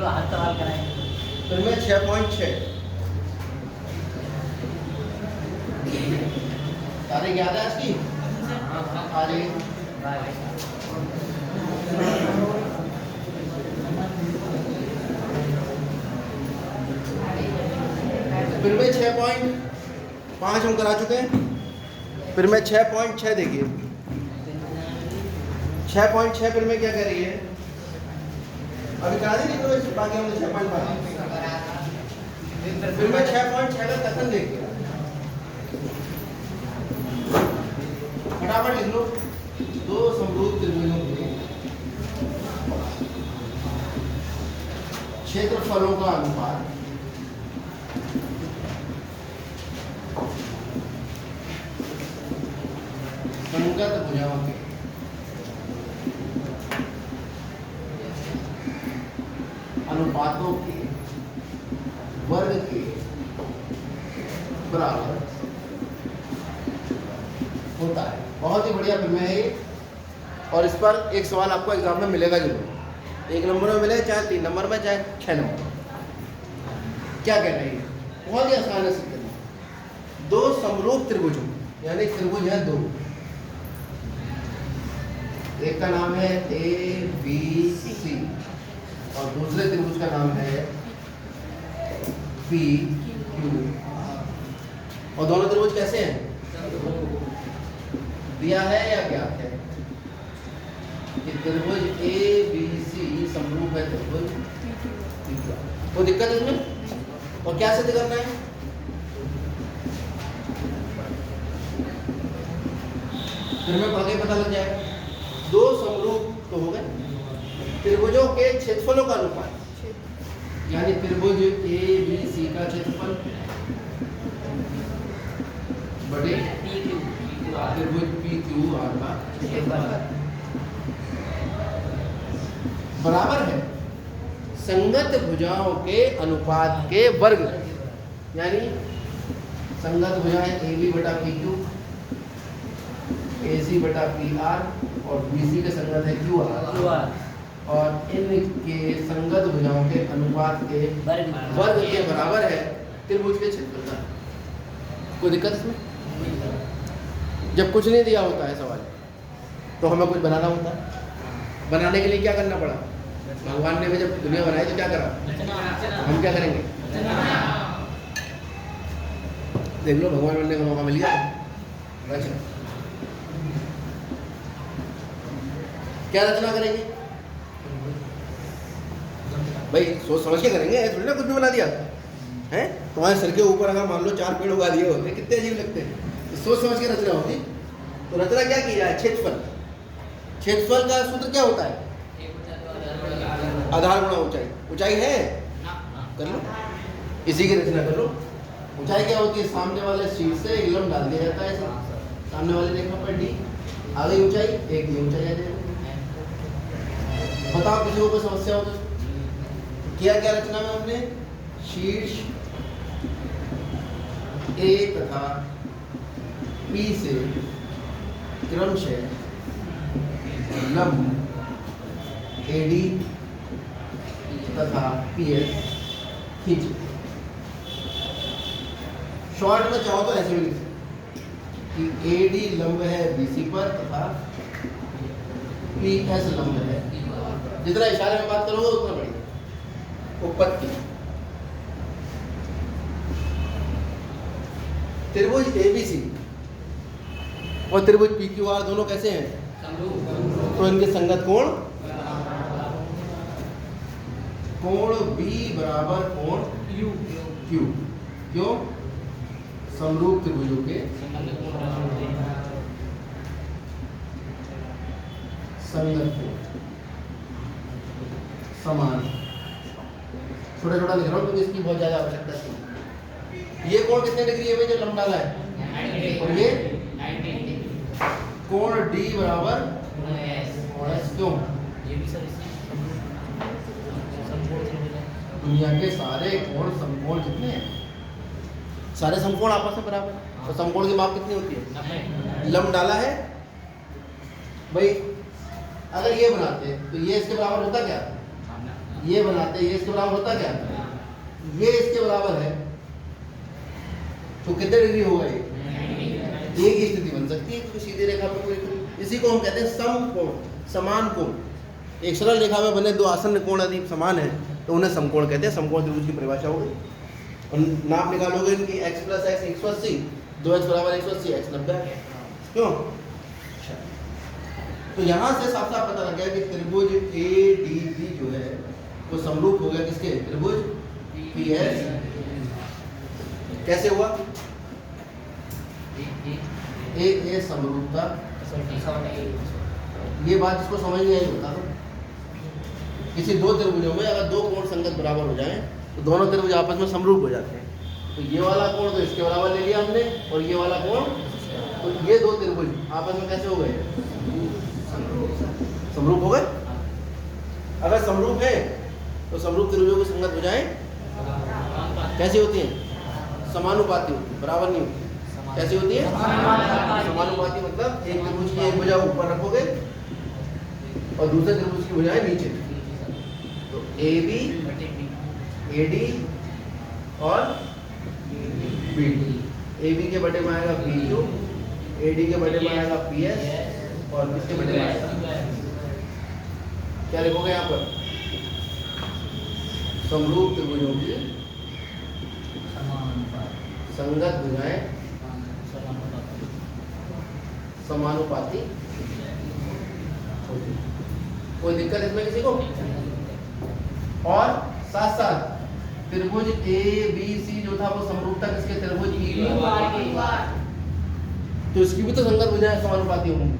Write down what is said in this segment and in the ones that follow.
चलो हाथ सवाल कराएंगे। फिर में 6.6 तारीख याद है आज की? तारीख फिर में 6.5 हम करा चुके हैं। फिर में 6.6 देखिए 6.6 फिर में क्या कह रही है? अभी करा दी तो बाकी हमने 6.5 फिर में 6.6 का कथन देखिए फटाफट लिख लो। दो समरूप त्रिभुजों के क्षेत्रफलों का अनुपात संगत भुजाओं के अनुपातों के वर्ग के बराबर होता है। बहुत ही बढ़िया फिल्म है ये। और इस पर एक सवाल आपको एग्जाम में मिलेगा जरूर। 1 नंबर में मिले, चाहे 3 नंबर में, चाहे 6 नंबर। क्या कह रही है? बहुत ही आसान है सिर्फ दो समरूप त्रिभुजों, यानी त्रिभुज है दो। एक का नाम है ABC और दूसरे त्रिभुज का नाम है PQ। और दोनों त्रिभुज कैसे हैं? दिया है या क्या है? कि त्रिभुज ABC समरूप है त्रिभुज PQ। कोई दिक्कत है इसमें? और क्या सिद्ध करना है? फिर में पढ़ के पता लग जाएगा। दो समरूप तो हो गए, त्रिभुजों के क्षेत्रफलों का अनुपात, यानी त्रिभुज ABC का क्षेत्रफल बटे त्रिभुज PQR का बराबर है संगत भुजाओं के अनुपात के वर्ग। यानी संगत भुजाएं AB बटा PQ, AC बटा PR और BC के संगत है QR। और इनके संगत भुजाओं के अनुपात के वर्ग के बराबर है त्रिभुज के क्षेत्रफल का। कोई दिक्कत इसमें? जब कुछ नहीं दिया होता है सवाल तो हमें कुछ बनाना होता है। बनाने के लिए क्या करना पड़ा? भगवान ने जब दुनिया बनाई तो क्या करा? हम क्या करेंगे? देख लो, भगवान बनने का मौका मिल गया। रचना, क्या रचना करेंगे भाई? सोच समझ के करेंगे, थोड़ी ना कुछ भी बना दिया है। तुम्हारे सर के ऊपर अगर मान लो 4 पेड़ उगा दिए होते, कितने अजीब लगते हैं। तो सोच समझ के रचना होती। तो रचना क्या की जाए? क्षेत्रफल। क्षेत्रफल का सूत्र क्या होता है? आधार गुणा ऊंचाई। ऊंचाई है, कर लो, इसी की रचना कर लो। ऊंचाई क्या होती है? सामने वाले शीर्ष से एक लंब डाल दिया जाता है, सामने वाले रेखा पर D, आ गई ऊंचाई, एक दी ऊंचाई आ जाएगी। बताओ किसी को कोई समस्या हो तो? किया क्या रचना में हमने? शीर्ष A तथा P से क्रमशः लंब AD तथा PS खींचे। शॉर्ट में चाहो तो ऐसे भी लिख सकते कि AD लंब है BC पर तथा PS लंब है। जितना इशारे में बात करोगे उतना बढ़िया। उत्पत्ति, त्रिभुज ABC और त्रिभुज PQR दोनों कैसे हैं? तो इनके संगत कोण B बराबर कोण Q। क्यों? समरूप त्रिभुजों के संगत कोण समान। छोटा छोटा लिख रहा हूँ क्योंकि इसकी बहुत ज्यादा आवश्यकता थी। ये कोण कितने डिग्री है भाई जो लंब डाला है? और ये कोण D बराबर कोण S। क्यों? दुनिया के सारे कोण समकोण जितने हैं, सारे समकोण आपस में बराबर। तो समकोण की माप कितनी होती है? लंब डाला है भाई, अगर ये बनाते तो ये इसके बराबर होता क्या? ये बनाते हैं, ये इसके बराबर होता क्या, ये इसके बराबर है, तो कितने डिग्री होगा ये, एक ही स्थिति बन सकती है क्योंकि सीधी रेखा में कोई, इसी को हम कहते हैं समकोण, समान कोण। एक सरल रेखा में बने दो आसन्न कोण यदि समान है तो उन्हें समकोण कहते हैं। समकोण त्रिभुज की परिभाषा हो गई। और नाप निकालोगे इनकी x + x 180, 2x = 180, x 90 क्यों। तो यहाँ से साफ साफ पता लग गया कि त्रिभुज ADB जो है वो समरूप हो गया किसके, त्रिभुज PS। कैसे हुआ, ए समरूपता, ये बात जिसको समझ नहीं आई बता दो। किसी दो त्रिभुजों में अगर दो कोण संगत बराबर हो जाएं तो दोनों त्रिभुज आपस में समरूप हो जाते हैं। तो ये वाला कोण तो इसके बराबर ले लिया हमने और ये वाला कोण, तो ये दो त्रिभुज आपस में कैसे हो गए, समरूप हो गए। अगर समरूप है तो समरूप त्रिभुजों की संगत भुजाएं कैसी होती हैं, समानुपाती होती है, बराबर नहीं होती। कैसी होती है, समानुपाती, मतलब एक त्रिभुज की एक भुजा ऊपर रखोगे और दूसरे त्रिभुज की भुजाएं नीचे। तो AB AD और BD, AB के बटे में आएगा PQ, AD के बटे में आएगा PS और किसके बटे में आएगा, क्या लिखोगे यहाँ पर, समरूप त्रिभुजों की संगत भुजाएं समानुपाती होती। कोई दिक्कत इसमें किसी को। और साथ साथ त्रिभुज ABC जो था वो समरूपता किसके, त्रिभुज EQ, तो इसकी भी तो संगत भुजाएं समानुपाती होंगी।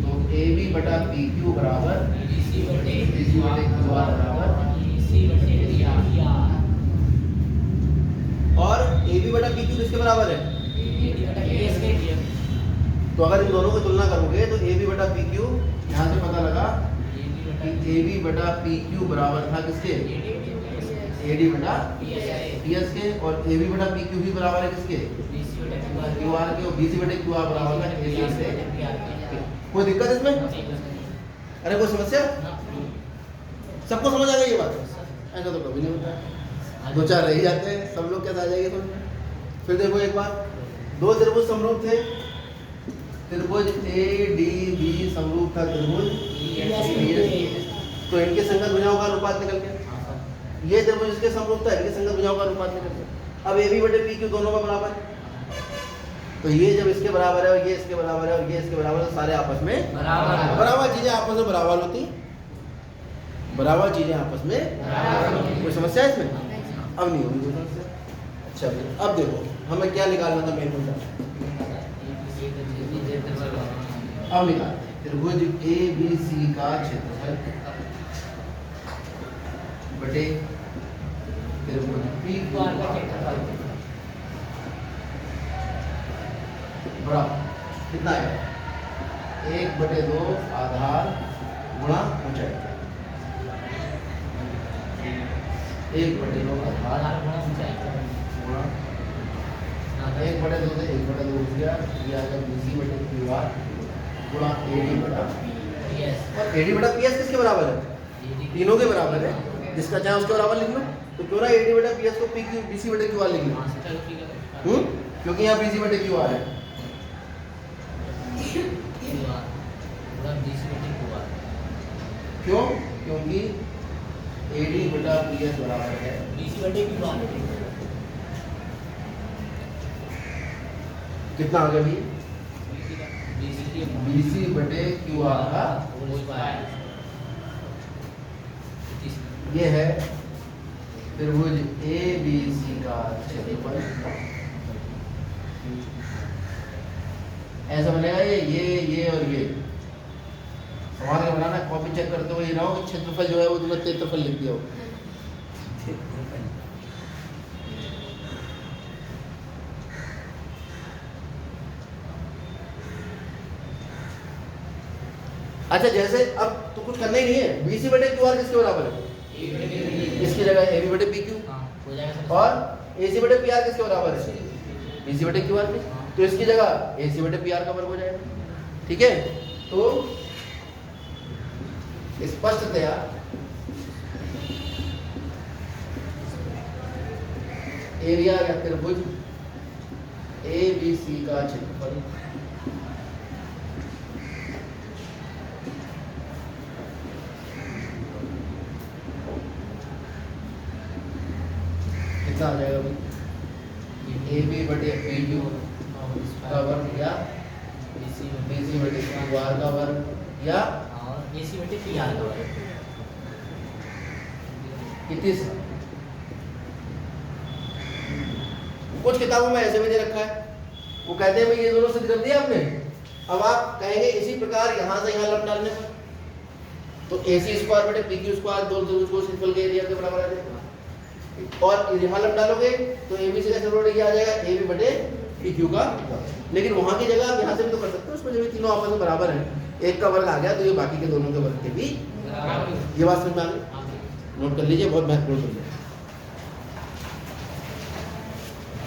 तो AB बटा PQ बराबर BC बटे QR बराबर और AB बटा PQ किसके बराबर है, तो अगर इन दोनों की तुलना करोगे तो AB बटा PQ, यहाँ से पता लगा कि AB बटा PQ बराबर था किसके, AD बटा PS के, और AB बटा PQ भी बराबर है किसके, QR के, और BC बटे QR बराबर है AC से। कोई दिक्कत इसमें, अरे कोई समस्या, सबको समझ आ गई ये बात। ऐसा तो कभी नहीं होता, दो चार रह जाते हैं, सब लोग कैसे आ जाएंगे समझ। फिर देखो एक बात, दो त्रिभुज समरूप थे, त्रिभुज ADB समरूप था त्रिभुज PS, तो इनके संगत भुजाओं का अनुपात निकल गया। ये त्रिभुज इसके समरूप था, इनके संगत भुजाओं का अनुपात निकल गया। अब AB बटे PQ दोनों का बराबर, तो ये जब इसके बराबर है और ये इसके बराबर है और ये इसके बराबर है तो सारे आपस में बराबर चीजें आपस में बराबर होती, बराबर चीजें आपस में, कोई समस्या है इसमें, अब नहीं होगी कोई समस्या। अच्छा अब देखो हमें क्या निकालना था, मेन मुद्दा अब निकालते हैं। त्रिभुज ABC का क्षेत्रफल बटे त्रिभुज PQ का क्षेत्रफल बराबर कितना है, 1/2 आधार गुणा ऊंचाई, 1/2 आधार गुणा ऊंचाई गुणा 1/2 से 1/2 उठ गया, ये आ गया BC बटे QR गुणा AD बटा PS, और AD बटा PS किसके बराबर है, तीनों के बराबर है, जिसका चाहे उसके बराबर लिख लो। तो क्यों ना AD बटा PS को BC बटे QR लिख लो, क्योंकि यहाँ BC बटे QR है। क्यों, क्योंकि AD बटा PS बराबर है BC बटे QR। कितना आ गया भैया, BC बटे QR का ये है त्रिभुज ABC का क्षेत्रफल। ऐसा बनेगा ये और ये सवाल का बनाना, कॉपी चेक करते हुए ये ना हो कि क्षेत्रफल जो है वो तुमने क्षेत्रफल लिख दिया हो। अच्छा जैसे अब तो कुछ करना ही नहीं है, BC बटे QR किसके बराबर है, इसकी जगह AB बटे PQ और AC बटे PR किसके बराबर है, BC बटे QR के, तो इसकी जगह AC बटे PR का वर्ग हो जाएगा। ठीक है, तो स्पष्टतया एरिया या त्रिभुज ABC का क्षेत्रफल कितना आ जाएगा भाई? AB बटे PQ का वर्ग या BC बटे QR का वर्ग या AC बटे PR का वर्ग। कितनी? कुछ किताबों में ऐसे भी दे रखा है, वो कहते हैं भाई ये दोनों सिद्ध कर दिया आपने, अब आप कहेंगे इसी प्रकार यहाँ से यहाँ लंब डालने पर तो AC स्क्वायर बटे PQ स्क्वायर दो त्रिभुज को क्षेत्रफल के एरिया के बराबर आ जाएगा, और यहाँ लंब डालोगे तो ABC का क्षेत्रफल ये आ जाएगा AB बटे PQ का। लेकिन वहाँ की जगह आप यहाँ से भी तो कर सकते हो, उसमें जब ये तीनों आपस में बराबर हैं, एक का वर्ग आ गया तो ये बाकी के दोनों के वर्ग के भी, ये बात समझ में आ गई? नोट कर लीजिए, बहुत महत्वपूर्ण है।